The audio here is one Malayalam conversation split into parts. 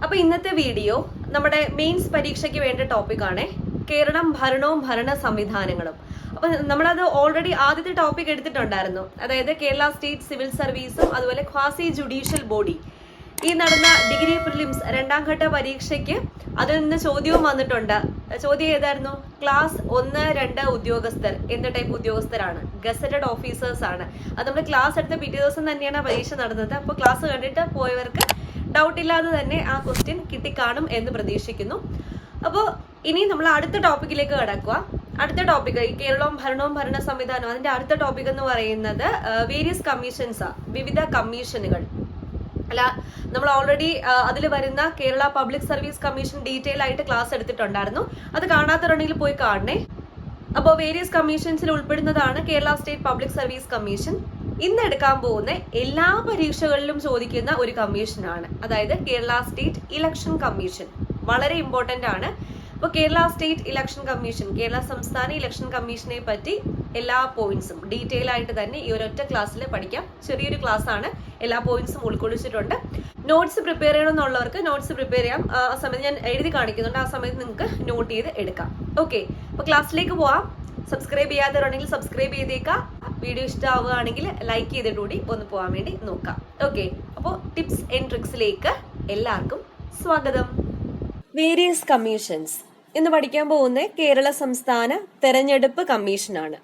അപ്പൊ ഇന്നത്തെ വീഡിയോ നമ്മുടെ മെയിൻസ് പരീക്ഷയ്ക്ക് വേണ്ട ടോപ്പിക്കാണ് കേരളം ഭരണവും ഭരണ സംവിധാനങ്ങളും. അപ്പൊ നമ്മളത് ഓൾറെഡി ആദ്യത്തെ ടോപ്പിക് എടുത്തിട്ടുണ്ടായിരുന്നു. അതായത് കേരള സ്റ്റേറ്റ് സിവിൽ സർവീസും അതുപോലെ ക്വാസി ജുഡീഷ്യൽ ബോഡി. ഈ നടന്ന ഡിഗ്രി പ്രിലിംസ് 2ാം ഘട്ട പരീക്ഷയ്ക്ക് അതിൽ നിന്ന് ചോദ്യവും വന്നിട്ടുണ്ട്. ചോദ്യം ഏതായിരുന്നു? ക്ലാസ് 1, 2 ഉദ്യോഗസ്ഥർ എന്ത് ടൈപ്പ് ഉദ്യോഗസ്ഥരാണ്? ഗസറ്റഡ് ഓഫീസേഴ്സ് ആണ്. അത് നമ്മൾ ക്ലാസ് എടുത്ത പിറ്റേ ദിവസം തന്നെയാണ് പരീക്ഷ നടന്നത്. അപ്പോൾ ക്ലാസ് കണ്ടിട്ട് പോയവർക്ക് ഡൗട്ട് ഇല്ലാതെ തന്നെ ആ ക്വസ്റ്റ്യൻ കിട്ടിക്കാണും എന്ന് പ്രതീക്ഷിക്കുന്നു. അപ്പോൾ ഇനി നമ്മൾ അടുത്ത ടോപ്പിക്കിലേക്ക് കടക്കുക. അടുത്ത ടോപ്പിക് ഈ കേരളവും ഭരണവും ഭരണ സംവിധാനവും. അതിന്റെ അടുത്ത ടോപ്പിക് എന്ന് പറയുന്നത് വേരിയസ് കമ്മീഷൻസാ, വിവിധ കമ്മീഷനുകൾ. അല്ല, നമ്മൾ ഓൾറെഡി അതിൽ വരുന്ന Kerala public service commission detail ആയിട്ട് ക്ലാസ് എടുത്തിട്ടുണ്ടായിരുന്നു. അത് കാണാത്തവരുണ്ടെങ്കിൽ പോയി കാണണേ. അപ്പോൾ വേരിയസ് കമ്മീഷൻസിൽ ഉൾപ്പെടുന്നതാണ് Kerala state public service commission. ഇന്ന് എടുക്കാൻ പോകുന്ന എല്ലാ പരീക്ഷകളിലും ചോദിക്കുന്ന ഒരു കമ്മീഷനാണ്, അതായത് കേരള സ്റ്റേറ്റ് ഇലക്ഷൻ കമ്മീഷൻ. വളരെ ഇമ്പോർട്ടന്റ് ആണ്. അപ്പോൾ Kerala state election commission, Kerala സംസ്ഥാന ഇലക്ഷൻ കമ്മീഷനെ പറ്റി എല്ലാ പോയിന്റ്സും ഡീറ്റെയിൽ ആയിട്ട് തന്നെ ഈ ഒരൊറ്റ ക്ലാസ്സിൽ പഠിക്കാം. ചെറിയൊരു ക്ലാസ് ആണ്, എല്ലാ പോയിന്റ്സും ഉൾക്കൊള്ളിച്ചിട്ടുണ്ട്. നോട്ട്സ് പ്രിപ്പയർ ചെയ്യണമെന്നുള്ളവർക്ക് നോട്ട്സ് പ്രിപ്പയർ ചെയ്യാം. ആ സമയത്ത് ഞാൻ എഴുതി കാണിക്കുന്നുണ്ട്, ആ സമയത്ത് നിങ്ങൾക്ക് നോട്ട് ചെയ്ത് എടുക്കാം. ഓക്കെ, അപ്പോൾ ക്ലാസ്സിലേക്ക് പോവാം. സബ്സ്ക്രൈബ് ചെയ്യാത്തവരുണ്ടെങ്കിൽ സബ്സ്ക്രൈബ് ചെയ്തേക്കാം. വീഡിയോ ഇഷ്ടമാവുകയാണെങ്കിൽ ലൈക്ക് ചെയ്തിട്ടുകൂടി ഒന്ന് പോകാൻ വേണ്ടി നോക്കാം. ഓക്കെ, അപ്പോൾ ടിപ്സ് ആൻഡ് ട്രിക്സിലേക്ക് എല്ലാവർക്കും സ്വാഗതം. വേരിയസ് കമ്മീഷൻസ് ഇന്ന് പഠിക്കാൻ പോകുന്ന കേരള സംസ്ഥാന തെരഞ്ഞെടുപ്പ് കമ്മീഷനാണ്.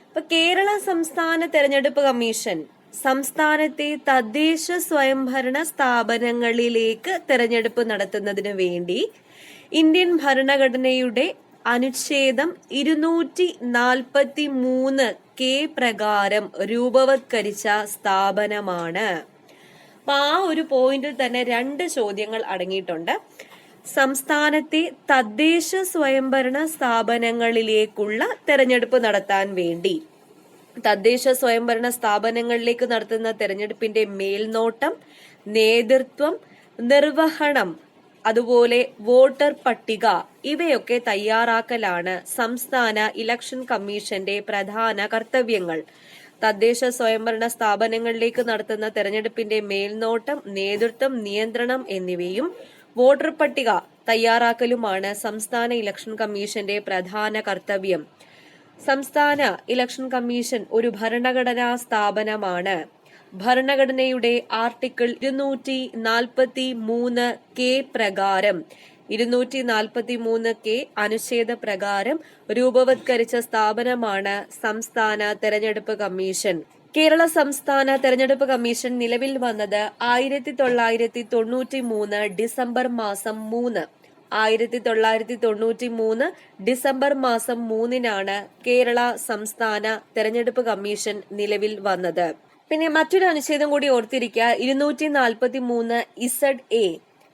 അപ്പൊ കേരള സംസ്ഥാന തെരഞ്ഞെടുപ്പ് കമ്മീഷൻ സംസ്ഥാനത്തെ തദ്ദേശ സ്വയംഭരണ സ്ഥാപനങ്ങളിലേക്ക് തെരഞ്ഞെടുപ്പ് നടത്തുന്നതിന് വേണ്ടി ഇന്ത്യൻ ഭരണഘടനയുടെ അനുച്ഛേദം 243 കെ പ്രകാരം രൂപവത്കരിച്ച സ്ഥാപനമാണ്. അപ്പൊ ആ ഒരു പോയിന്റിൽ തന്നെ 2 ചോദ്യങ്ങൾ അടങ്ങിയിട്ടുണ്ട്. സംസ്ഥാനത്തെ തദ്ദേശ സ്വയംഭരണ സ്ഥാപനങ്ങളിലേക്കുള്ള തെരഞ്ഞെടുപ്പ് നടത്താൻ വേണ്ടി തദ്ദേശ സ്വയംഭരണ സ്ഥാപനങ്ങളിലേക്ക് നടത്തുന്ന തെരഞ്ഞെടുപ്പിന്റെ മേൽനോട്ടം, നേതൃത്വം, നിർവഹണം, അതുപോലെ വോട്ടർ പട്ടിക ഇവയൊക്കെ തയ്യാറാക്കലാണ് സംസ്ഥാന ഇലക്ഷൻ കമ്മീഷന്റെ പ്രധാന കർത്തവ്യങ്ങൾ. തദ്ദേശ സ്വയംഭരണ സ്ഥാപനങ്ങളിലേക്ക് നടത്തുന്ന തെരഞ്ഞെടുപ്പിന്റെ മേൽനോട്ടം, നേതൃത്വം, നിയന്ത്രണം എന്നിവയും വോട്ടർ പട്ടിക തയ്യാറാക്കലുമാണ് സംസ്ഥാന ഇലക്ഷൻ കമ്മീഷന്റെ പ്രധാന കർത്തവ്യം. സംസ്ഥാന ഇലക്ഷൻ കമ്മീഷൻ ഒരു ഭരണഘടനാ സ്ഥാപനമാണ്. ഭരണഘടനയുടെ ആർട്ടിക്കിൾ 243 കെ പ്രകാരം 243 കെ അനുച്ഛേദ പ്രകാരം രൂപവത്കരിച്ച സ്ഥാപനമാണ് സംസ്ഥാന തെരഞ്ഞെടുപ്പ് കമ്മീഷൻ. കേരള സംസ്ഥാന തെരഞ്ഞെടുപ്പ് കമ്മീഷൻ നിലവിൽ വന്നത് 1993 ഡിസംബർ മാസം 3. 1993 ഡിസംബർ മാസം 3-നാണ് കേരള സംസ്ഥാന തെരഞ്ഞെടുപ്പ് കമ്മീഷൻ നിലവിൽ വന്നത്. പിന്നെ മറ്റൊരു അനുച്ഛേദം കൂടി ഓർത്തിരിക്കുക, 243 ZA,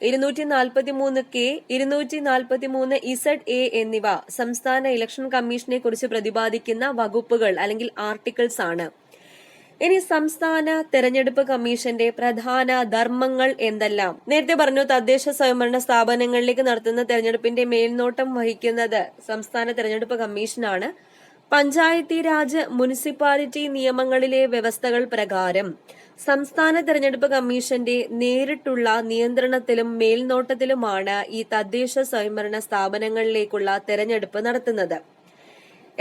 243 കെ, 243 ZA എന്നിവ സംസ്ഥാന ഇലക്ഷൻ കമ്മീഷനെ കുറിച്ച് പ്രതിപാദിക്കുന്ന വകുപ്പുകൾ അല്ലെങ്കിൽ ആർട്ടിക്കിൾസ് ആണ്. ഇനി സംസ്ഥാന തെരഞ്ഞെടുപ്പ് കമ്മീഷന്റെ പ്രധാന ധർമ്മങ്ങൾ എന്തെല്ലാം? നേരത്തെ പറഞ്ഞു, തദ്ദേശ സ്വയംഭരണ സ്ഥാപനങ്ങളിലേക്ക് നടത്തുന്ന തെരഞ്ഞെടുപ്പിന്റെ മേൽനോട്ടം വഹിക്കുന്നത് സംസ്ഥാന തെരഞ്ഞെടുപ്പ് കമ്മീഷനാണ്. പഞ്ചായത്തി രാജ് മുനിസിപ്പാലിറ്റി നിയമങ്ങളിലെ വ്യവസ്ഥകൾ പ്രകാരം സംസ്ഥാന തെരഞ്ഞെടുപ്പ് കമ്മീഷന്റെ നേരിട്ടുള്ള നിയന്ത്രണത്തിലും മേൽനോട്ടത്തിലുമാണ് ഈ തദ്ദേശ സ്വയംഭരണ സ്ഥാപനങ്ങളിലേക്കുള്ള തെരഞ്ഞെടുപ്പ് നടത്തുന്നത്.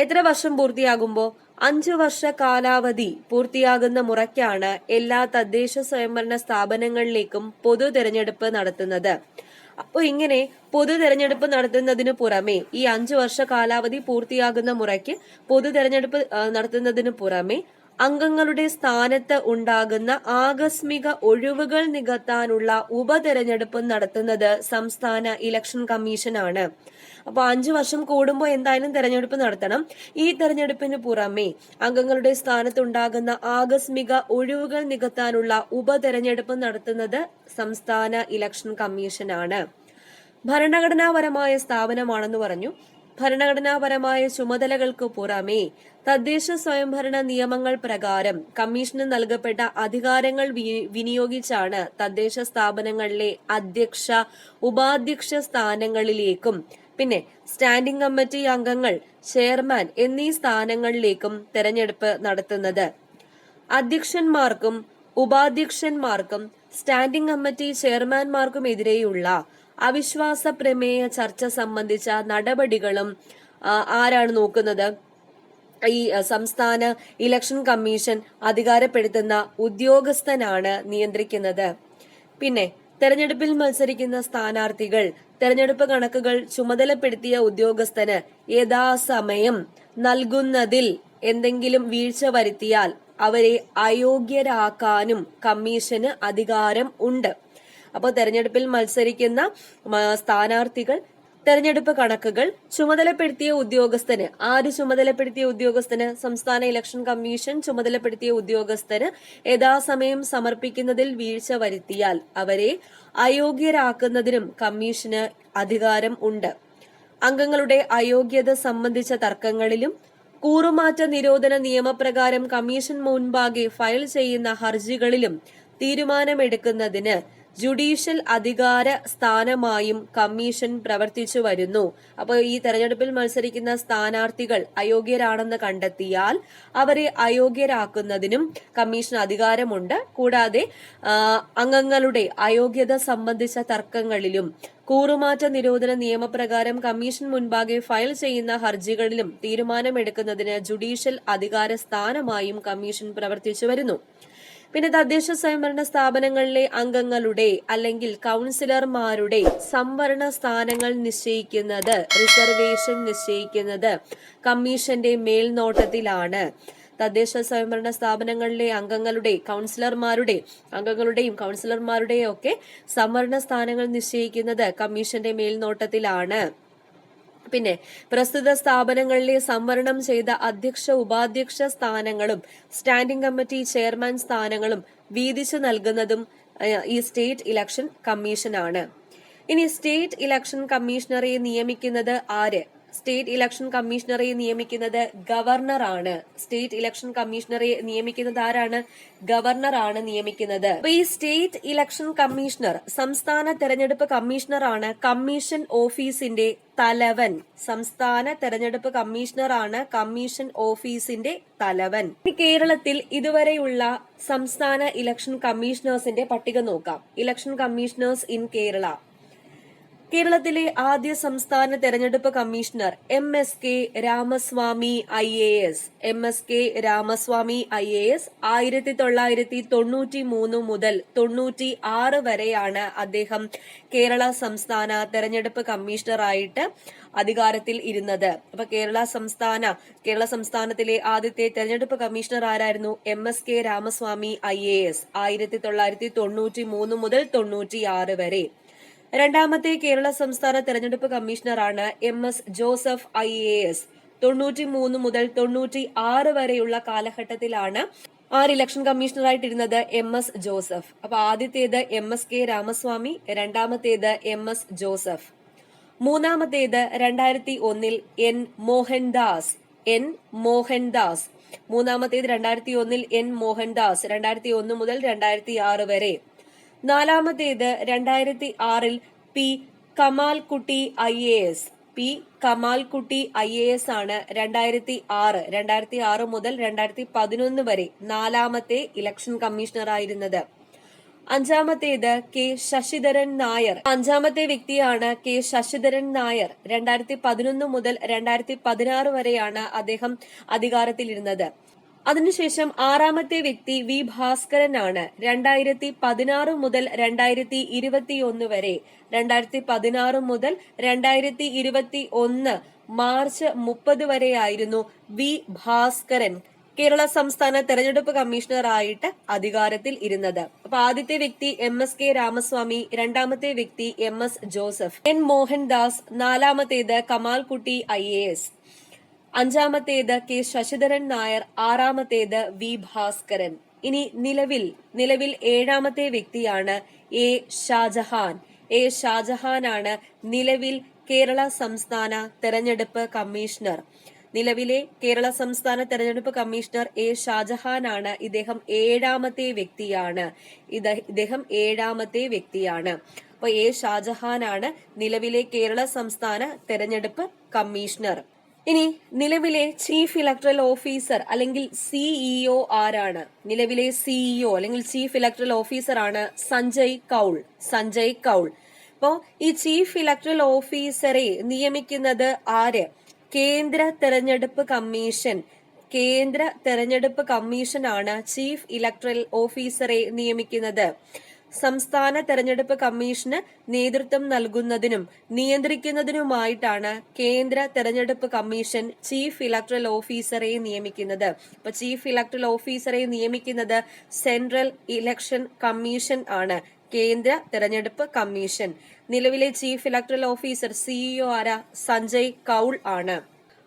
എത്ര വർഷം പൂർത്തിയാകുമ്പോൾ 5 വർഷ കാലാവധി പൂർത്തിയാകുന്ന മുറയ്ക്കാണ് എല്ലാ തദ്ദേശ സ്വയംഭരണ സ്ഥാപനങ്ങളിലേക്കും പൊതു തെരഞ്ഞെടുപ്പ് നടത്തുന്നത്. അപ്പോൾ ഇങ്ങനെ പൊതു തെരഞ്ഞെടുപ്പ് നടത്തുന്നതിന് പുറമെ ഈ 5 വർഷ കാലാവധി പൂർത്തിയാകുന്ന മുറയ്ക്ക് പൊതു തെരഞ്ഞെടുപ്പ് നടത്തുന്നതിന് പുറമെ അംഗങ്ങളുടെ സ്ഥാനത്ത് ഉണ്ടാകുന്ന ആകസ്മിക ഒഴിവുകൾ നികത്താനുള്ള ഉപതെരഞ്ഞെടുപ്പ് നടത്തുന്നത് സംസ്ഥാന ഇലക്ഷൻ കമ്മീഷനാണ്. അപ്പൊ 5 വർഷം കൂടുമ്പോൾ എന്തായാലും തെരഞ്ഞെടുപ്പ് നടത്തണം. ഈ തെരഞ്ഞെടുപ്പിന് പുറമെ അംഗങ്ങളുടെ സ്ഥാനത്തുണ്ടാകുന്ന ആകസ്മിക ഒഴിവുകൾ നികത്താനുള്ള ഉപതെരഞ്ഞെടുപ്പ് നടത്തുന്നത് സംസ്ഥാന ഇലക്ഷൻ കമ്മീഷനാണ്. ഭരണഘടനാപരമായ സ്ഥാപനമാണെന്ന് പറഞ്ഞു. ഭരണഘടനാപരമായ ചുമതലകൾക്ക് പുറമെ തദ്ദേശ സ്വയംഭരണ നിയമങ്ങൾ പ്രകാരം കമ്മീഷന് നൽകപ്പെട്ട അധികാരങ്ങൾ വിനിയോഗിച്ചാണ് തദ്ദേശ സ്ഥാപനങ്ങളിലെ അധ്യക്ഷ, ഉപാധ്യക്ഷ സ്ഥാനങ്ങളിലേക്കും പിന്നെ സ്റ്റാൻഡിംഗ് കമ്മിറ്റി അംഗങ്ങൾ, ചെയർമാൻ എന്നീ സ്ഥാനങ്ങളിലേക്കും തെരഞ്ഞെടുപ്പ് നടത്തുന്നത്. അധ്യക്ഷന്മാർക്കും ഉപാധ്യക്ഷന്മാർക്കും സ്റ്റാൻഡിംഗ് കമ്മിറ്റി ചെയർമാൻമാർക്കുമെതിരെയുള്ള അവിശ്വാസ പ്രമേയ ചർച്ച സംബന്ധിച്ച നടപടികളും ആരാണ് നോക്കുന്നത്? ഈ സംസ്ഥാന ഇലക്ഷൻ കമ്മീഷൻ അധികാരപ്പെടുത്തുന്ന ഉദ്യോഗസ്ഥനാണ് നിയന്ത്രിക്കുന്നത്. പിന്നെ തെരഞ്ഞെടുപ്പിൽ മത്സരിക്കുന്ന സ്ഥാനാർത്ഥികൾ തെരഞ്ഞെടുപ്പ് കണക്കുകൾ ചുമതലപ്പെടുത്തിയ ഉദ്യോഗസ്ഥന് യഥാസമയം നൽകുന്നതിൽ എന്തെങ്കിലും വീഴ്ച വരുത്തിയാൽ അവരെ അയോഗ്യരാക്കാനും കമ്മീഷന് അധികാരം ഉണ്ട്. അപ്പോൾ തെരഞ്ഞെടുപ്പിൽ മത്സരിക്കുന്ന സ്ഥാനാർത്ഥികൾ തെരഞ്ഞെടുപ്പ് കണക്കുകൾ ചുമതലപ്പെടുത്തിയ ഉദ്യോഗസ്ഥന്, ആര് ചുമതലപ്പെടുത്തിയ ഉദ്യോഗസ്ഥന്? സംസ്ഥാന ഇലക്ഷൻ കമ്മീഷൻ ചുമതലപ്പെടുത്തിയ ഉദ്യോഗസ്ഥന് യഥാസമയം സമർപ്പിക്കുന്നതിൽ വീഴ്ച വരുത്തിയാൽ അവരെ അയോഗ്യരാക്കുന്നതിനും കമ്മീഷന് അധികാരം ഉണ്ട്. അംഗങ്ങളുടെ അയോഗ്യത സംബന്ധിച്ച തർക്കങ്ങളിലും കൂറുമാറ്റ നിരോധന നിയമപ്രകാരം കമ്മീഷൻ മുൻപാകെ ഫയൽ ചെയ്യുന്ന ഹർജികളിലും തീരുമാനമെടുക്കുന്നതിന് ജുഡീഷ്യൽ അധികാര സ്ഥാനമായും കമ്മീഷൻ പ്രവർത്തിച്ചു വരുന്നു. അപ്പോൾ ഈ തെരഞ്ഞെടുപ്പിൽ മത്സരിക്കുന്ന സ്ഥാനാർത്ഥികൾ അയോഗ്യരാണെന്ന് കണ്ടെത്തിയാൽ അവരെ അയോഗ്യരാക്കുന്നതിനും കമ്മീഷൻ അധികാരമുണ്ട്. കൂടാതെ അംഗങ്ങളുടെ അയോഗ്യത സംബന്ധിച്ച തർക്കങ്ങളിലും കൂറുമാറ്റ നിരോധന നിയമപ്രകാരം കമ്മീഷൻ മുൻപാകെ ഫയൽ ചെയ്യുന്ന ഹർജികളിലും തീരുമാനമെടുക്കുന്നതിന് ജുഡീഷ്യൽ അധികാര സ്ഥാനമായും കമ്മീഷൻ പ്രവർത്തിച്ചു വരുന്നു. പിന്നെ തദ്ദേശ സ്വയംഭരണ സ്ഥാപനങ്ങളിലെ അംഗങ്ങളുടെ അല്ലെങ്കിൽ കൗൺസിലർമാരുടെ സംവരണ സ്ഥാനങ്ങൾ നിശ്ചയിക്കുന്നത്, റിസർവേഷൻ നിശ്ചയിക്കുന്നത് കമ്മീഷന്റെ മേൽനോട്ടത്തിലാണ്. തദ്ദേശ സ്വയംഭരണ സ്ഥാപനങ്ങളിലെ അംഗങ്ങളുടെയും കൗൺസിലർമാരുടെയും ഒക്കെ സംവരണ സ്ഥാനങ്ങൾ നിശ്ചയിക്കുന്നത് കമ്മീഷന്റെ മേൽനോട്ടത്തിലാണ്. പിന്നെ പ്രസ്തുത സ്ഥാപനങ്ങളിലെ സംവരണം ചെയ്ത അധ്യക്ഷ ഉപാധ്യക്ഷ സ്ഥാനങ്ങളും സ്റ്റാൻഡിംഗ് കമ്മിറ്റി ചെയർമാൻ സ്ഥാനങ്ങളും വീതിച്ചു നൽകുന്നതും ഈ സ്റ്റേറ്റ് ഇലക്ഷൻ കമ്മീഷനാണ്. ഇനി സ്റ്റേറ്റ് ഇലക്ഷൻ കമ്മീഷണറെ നിയമിക്കുന്നത് ആര്? സ്റ്റേറ്റ് ഇലക്ഷൻ കമ്മീഷണറെ നിയമിക്കുന്നത് ഗവർണറാണ്. സ്റ്റേറ്റ് ഇലക്ഷൻ കമ്മീഷണറെ നിയമിക്കുന്നത് ആരാണ്? ഗവർണറാണ് നിയമിക്കുന്നത്. അപ്പൊ ഈ സ്റ്റേറ്റ് ഇലക്ഷൻ കമ്മീഷണർ സംസ്ഥാന തെരഞ്ഞെടുപ്പ് കമ്മീഷണറാണ് കമ്മീഷൻ ഓഫീസിന്റെ തലവൻ. സംസ്ഥാന തെരഞ്ഞെടുപ്പ് കമ്മീഷണറാണ് കമ്മീഷൻ ഓഫീസിന്റെ തലവൻ. കേരളത്തിൽ ഇതുവരെയുള്ള സംസ്ഥാന ഇലക്ഷൻ കമ്മീഷണേഴ്സിന്റെ പട്ടിക നോക്കാം. Election commissioners in Kerala. കേരളത്തിലെ ആദ്യ സംസ്ഥാന തെരഞ്ഞെടുപ്പ് commissioner MSK Ramaswamy IAS. MSK Ramaswamy IAS 1993 മുതൽ 96 വരെയാണ് അദ്ദേഹം കേരള സംസ്ഥാന തെരഞ്ഞെടുപ്പ് കമ്മീഷണറായിട്ട് അധികാരത്തിൽ ഇരുന്നത്. അപ്പൊ കേരള സംസ്ഥാനത്തിലെ ആദ്യത്തെ തെരഞ്ഞെടുപ്പ് കമ്മീഷണർ ആരായിരുന്നു? MSK രാമസ്വാമി IAS 1993 മുതൽ 96 വരെ. രണ്ടാമത്തെ കേരള സംസ്ഥാന തെരഞ്ഞെടുപ്പ് കമ്മീഷണറാണ് MS ജോസഫ് IAS. 93 മുതൽ 96 വരെയുള്ള കാലഘട്ടത്തിലാണ് ഇലക്ഷൻ കമ്മീഷണറായിട്ടിരുന്നത് MS ജോസഫ്. അപ്പൊ ആദ്യത്തേത് MSK രാമസ്വാമി, രണ്ടാമത്തേത് MS ജോസഫ്. മൂന്നാമത്തേത് 2001 N മോഹൻദാസ്. മൂന്നാമത്തേത് 2001 N മോഹൻദാസ്, 2001 മുതൽ 2006 വരെ. നാലാമത്തേത് 2006 P കമാൽകുട്ടി IAS. P കമാൽകുട്ടി IAS ആണ് 2006 മുതൽ 2011 വരെ നാലാമത്തെ ഇലക്ഷൻ കമ്മീഷണർ ആയിരുന്നത്. അഞ്ചാമത്തേത് K ശശിധരൻ നായർ. അഞ്ചാമത്തെ വ്യക്തിയാണ് K ശശിധരൻ നായർ. 2011 മുതൽ 2016 വരെയാണ് അദ്ദേഹം അധികാരത്തിലിരുന്നത്. അതിനുശേഷം ആറാമത്തെ വ്യക്തി V ഭാസ്കരൻ ആണ്. 2016 മുതൽ 2021 വരെ. 2016 മുതൽ 2021 മാർച്ച് 30 വരെയായിരുന്നു V ഭാസ്കരൻ കേരള സംസ്ഥാന തെരഞ്ഞെടുപ്പ് കമ്മീഷണർ ആയിട്ട് അധികാരത്തിൽ ഇരുന്നത്. അപ്പൊ ആദ്യത്തെ വ്യക്തി MSK രാമസ്വാമി, രണ്ടാമത്തെ വ്യക്തി MS ജോസഫ്. N മോഹൻദാസ്, നാലാമത്തേത് കമാൽകുട്ടി IAS, അഞ്ചാമത്തേത് K ശശിധരൻ നായർ, ആറാമത്തേത് V ഭാസ്കരൻ. ഇനി നിലവിൽ ഏഴാമത്തെ വ്യക്തിയാണ് A ഷാജഹാൻ. A ഷാജഹാൻ ആണ് നിലവിൽ കേരള സംസ്ഥാന തെരഞ്ഞെടുപ്പ് കമ്മീഷണർ. നിലവിലെ കേരള സംസ്ഥാന തെരഞ്ഞെടുപ്പ് കമ്മീഷണർ A ഷാജഹാൻ ആണ്. ഇദ്ദേഹം ഏഴാമത്തെ വ്യക്തിയാണ്. അപ്പൊ A ഷാജഹാൻ ആണ് നിലവിലെ കേരള സംസ്ഥാന തെരഞ്ഞെടുപ്പ് കമ്മീഷണർ. ഇനി നിലവിലെ ചീഫ് ഇലക്ടറൽ ഓഫീസർ അല്ലെങ്കിൽ സിഇഒ ആരാണ്? നിലവിലെ സിഇഒ അല്ലെങ്കിൽ ചീഫ് ഇലക്ടറൽ ഓഫീസർ ആണ് സഞ്ജയ് കൗൾ. സഞ്ജയ് കൗൾ. അപ്പോ ഈ ചീഫ് ഇലക്ടറൽ ഓഫീസറെ നിയമിക്കുന്നത് ആര്? കേന്ദ്ര തെരഞ്ഞെടുപ്പ് കമ്മീഷൻ. കേന്ദ്ര തെരഞ്ഞെടുപ്പ് കമ്മീഷൻ ആണ് ചീഫ് ഇലക്ടറൽ ഓഫീസറെ നിയമിക്കുന്നത്. സംസ്ഥാന തെരഞ്ഞെടുപ്പ് കമ്മീഷന് നേതൃത്വം നൽകുന്നതിനും നിയന്ത്രിക്കുന്നതിനുമായിട്ടാണ് കേന്ദ്ര തെരഞ്ഞെടുപ്പ് കമ്മീഷൻ ചീഫ് ഇലക്ടറൽ ഓഫീസറെ നിയമിക്കുന്നത്. അപ്പൊ ചീഫ് ഇലക്ടറൽ ഓഫീസറെ നിയമിക്കുന്നത് സെൻട്രൽ ഇലക്ഷൻ കമ്മീഷൻ ആണ്, കേന്ദ്ര തെരഞ്ഞെടുപ്പ് കമ്മീഷൻ. നിലവിലെ ചീഫ് ഇലക്ടറൽ ഓഫീസർ സിഇഒ ആരാ? സഞ്ജയ് കൗൾ ആണ്.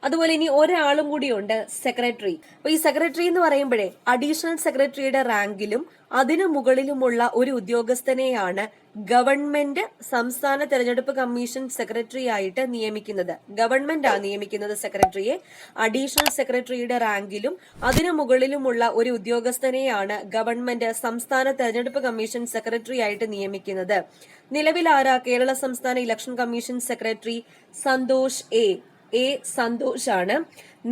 അതുപോലെ ഇനി ഒരാളും കൂടിയുണ്ട്, സെക്രട്ടറി. അപ്പൊ ഈ സെക്രട്ടറി എന്ന് പറയുമ്പോഴേ അഡീഷണൽ സെക്രട്ടറിയുടെ റാങ്കിലും അതിനു മുകളിലുമുള്ള ഒരു ഉദ്യോഗസ്ഥനെയാണ് ഗവൺമെന്റ് സംസ്ഥാന തെരഞ്ഞെടുപ്പ് കമ്മീഷൻ സെക്രട്ടറി ആയിട്ട് നിയമിക്കുന്നത്. ഗവൺമെന്റ് ആണ് നിയമിക്കുന്നത് സെക്രട്ടറിയെ. അഡീഷണൽ സെക്രട്ടറിയുടെ റാങ്കിലും അതിനു മുകളിലുമുള്ള ഒരു ഉദ്യോഗസ്ഥനെയാണ് ഗവൺമെന്റ് സംസ്ഥാന തെരഞ്ഞെടുപ്പ് കമ്മീഷൻ സെക്രട്ടറി ആയിട്ട് നിയമിക്കുന്നത്. നിലവിൽ ആരാ കേരള സംസ്ഥാന election commission secretary? Santhosh A Santhosh ആണ്.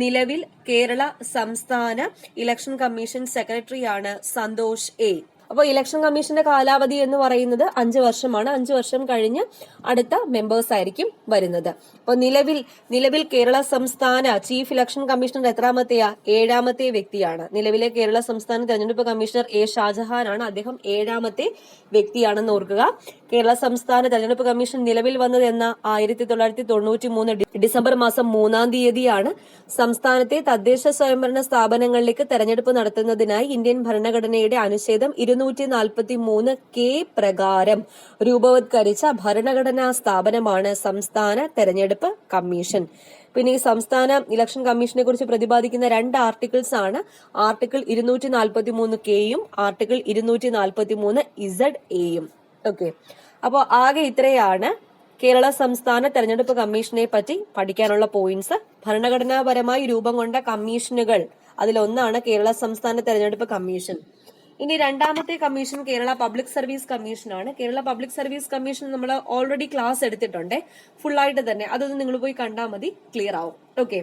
നിലവിൽ കേരള സംസ്ഥാന ഇലക്ഷൻ കമ്മീഷൻ സെക്രട്ടറിയാണ് സന്തോഷ് എ. അപ്പോൾ ഇലക്ഷൻ കമ്മീഷന്റെ കാലാവധി എന്ന് പറയുന്നത് 5 വർഷമാണ്. 5 വർഷം കഴിഞ്ഞ് അടുത്ത മെമ്പേഴ്സ് ആയിരിക്കും വരുന്നത്. അപ്പോൾ നിലവിൽ കേരള സംസ്ഥാന ചീഫ് ഇലക്ഷൻ കമ്മീഷണർ എത്രാമത്തെയാ? 7ാമത്തെ വ്യക്തിയാണ്. നിലവിലെ കേരള സംസ്ഥാന തെരഞ്ഞെടുപ്പ് കമ്മീഷണർ എ ഷാജഹാൻ ആണ്. അദ്ദേഹം 7ാമത്തെ വ്യക്തിയാണെന്ന് ഓർക്കുക. കേരള സംസ്ഥാന തെരഞ്ഞെടുപ്പ് കമ്മീഷൻ നിലവിൽ വന്നത് എന്ന 1993 ഡിസംബർ മാസം 3-ാം തീയതിയാണ്. സംസ്ഥാനത്തെ തദ്ദേശ സ്വയംഭരണ സ്ഥാപനങ്ങളിലേക്ക് തെരഞ്ഞെടുപ്പ് നടത്തുന്നതിനായി ഇന്ത്യൻ ഭരണഘടനയുടെ അനുച്ഛേദം 243 പ്രകാരം രൂപവത്കരിച്ച ഭരണഘടനാ സ്ഥാപനമാണ് സംസ്ഥാന തെരഞ്ഞെടുപ്പ് കമ്മീഷൻ. പിന്നെ ഈ സംസ്ഥാന ഇലക്ഷൻ കമ്മീഷനെ കുറിച്ച് പ്രതിപാദിക്കുന്ന 2 ആർട്ടിക്കിൾസ് ആണ് ആർട്ടിക്കിൾ 243 ആർട്ടിക്കിൾ 243 ഓക്കെ. അപ്പോൾ ആകെ ഇത്രയാണ് കേരള സംസ്ഥാന തെരഞ്ഞെടുപ്പ് കമ്മീഷനെ പറ്റി പഠിക്കാനുള്ള പോയിന്റ്സ്. ഭരണഘടനാപരമായി രൂപം കൊണ്ട കമ്മീഷനുകൾ അതിലൊന്നാണ് കേരള സംസ്ഥാന തെരഞ്ഞെടുപ്പ് കമ്മീഷൻ. ഇനി രണ്ടാമത്തെ commission Kerala public service commission ആണ്. കേരള പബ്ലിക് സർവീസ് കമ്മീഷൻ നമ്മൾ ഓൾറെഡി ക്ലാസ് എടുത്തിട്ടുണ്ട് ഫുൾ ആയിട്ട് തന്നെ. അതൊന്ന് നിങ്ങൾ പോയി കണ്ടാൽ മതി, ക്ലിയർ ആവും. ഓക്കെ,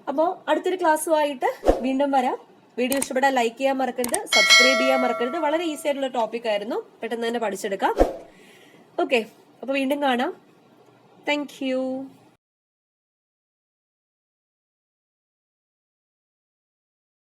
അപ്പോൾ അടുത്തൊരു ക്ലാസ്സുമായിട്ട് വീണ്ടും വരാം. വീഡിയോ ഇഷ്ടപ്പെട്ടാൽ ലൈക്ക് ചെയ്യാൻ മറക്കരുത്, സബ്സ്ക്രൈബ് ചെയ്യാൻ മറക്കരുത്. വളരെ ഈസി ആയിട്ടുള്ള ടോപ്പിക് ആയിരുന്നു, പെട്ടെന്ന് തന്നെ പഠിച്ചെടുക്കാം. ഓക്കെ, അപ്പോൾ വീണ്ടും കാണാം. Thank you.